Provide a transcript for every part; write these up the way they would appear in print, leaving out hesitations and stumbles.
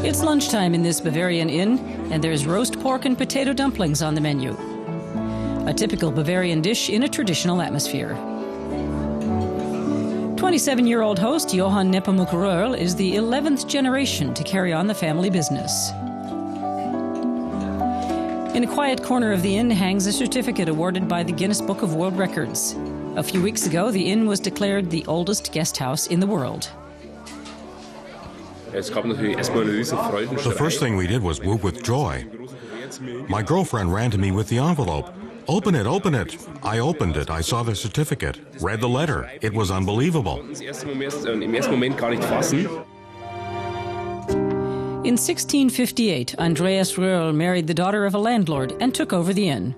It's lunchtime in this Bavarian inn, and there's roast pork and potato dumplings on the menu. A typical Bavarian dish in a traditional atmosphere. 27-year-old host Johann Nepomuk Röhrl is the 11th generation to carry on the family business. In a quiet corner of the inn hangs a certificate awarded by the Guinness Book of World Records. A few weeks ago, the inn was declared the oldest guest house in the world. The first thing we did was whoop with joy. My girlfriend ran to me with the envelope. Open it, open it. I opened it. I saw the certificate, read the letter. It was unbelievable. In 1658, Andreas Röhrl married the daughter of a landlord and took over the inn.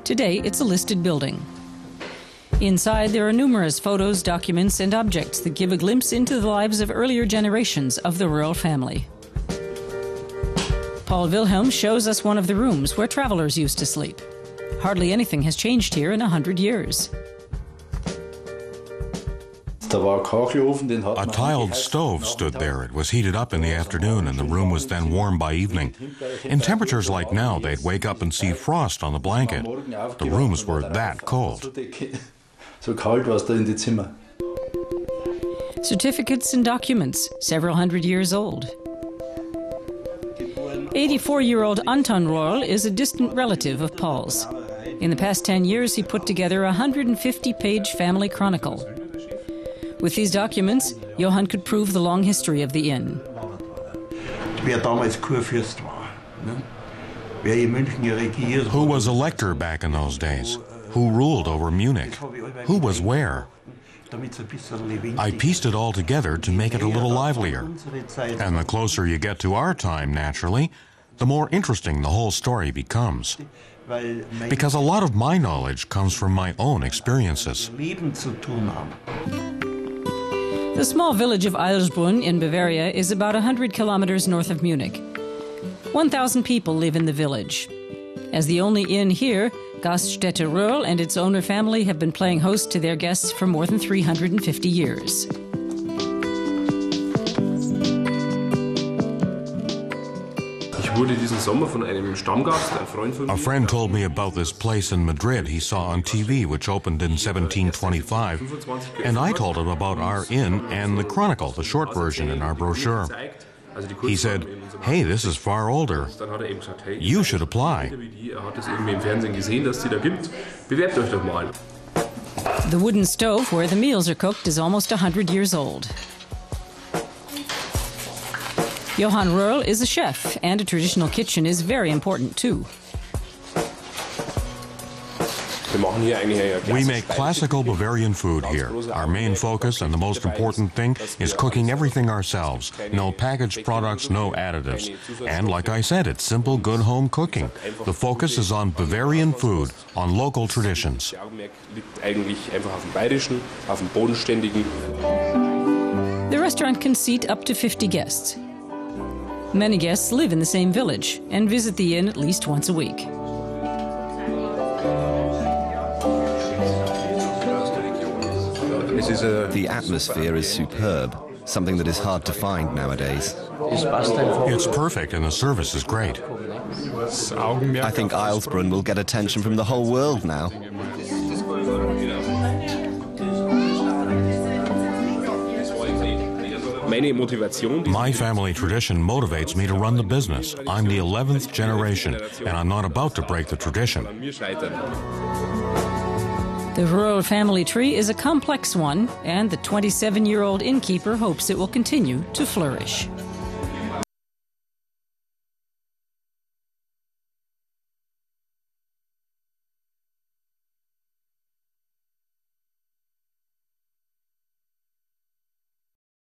Today, it's a listed building. Inside, there are numerous photos, documents, and objects that give a glimpse into the lives of earlier generations of the Röhrl family. Paul Wilhelm shows us one of the rooms where travelers used to sleep. Hardly anything has changed here in 100 years. A tiled stove stood there. It was heated up in the afternoon, and the room was then warm by evening. In temperatures like now, they'd wake up and see frost on the blanket. The rooms were that cold. Certificates and documents, several hundred years old. 84-year-old Anton Röhrl is a distant relative of Paul's. In the past 10 years, he put together a 150-page family chronicle. With these documents, Johann could prove the long history of the inn. Who was elector back in those days? Who ruled over Munich? Who was where? I pieced it all together to make it a little livelier. And the closer you get to our time, naturally, the more interesting the whole story becomes. Because a lot of my knowledge comes from my own experiences. The small village of Eilsbrunn in Bavaria is about 100 kilometers north of Munich. 1,000 people live in the village. As the only inn here, Gaststätte Röhrl and its owner family have been playing host to their guests for more than 350 years. A friend told me about this place in Madrid he saw on TV, which opened in 1725, and I told him about our inn and the Chronicle, the short version in our brochure. He said, "Hey, this is far older. You should apply." The wooden stove where the meals are cooked is almost 100 years old. Johann Röhrl is a chef, and a traditional kitchen is very important too. We make classical Bavarian food here. Our main focus and the most important thing is cooking everything ourselves. No packaged products, no additives. And like I said, it's simple, good home cooking. The focus is on Bavarian food, on local traditions. The restaurant can seat up to 50 guests. Many guests live in the same village and visit the inn at least once a week. The atmosphere is superb, something that is hard to find nowadays. It's perfect and the service is great. I think Eilsbrunn will get attention from the whole world now. My family tradition motivates me to run the business. I'm the 11th generation, and I'm not about to break the tradition. The Röhrl family tree is a complex one, and the 27-year-old innkeeper hopes it will continue to flourish.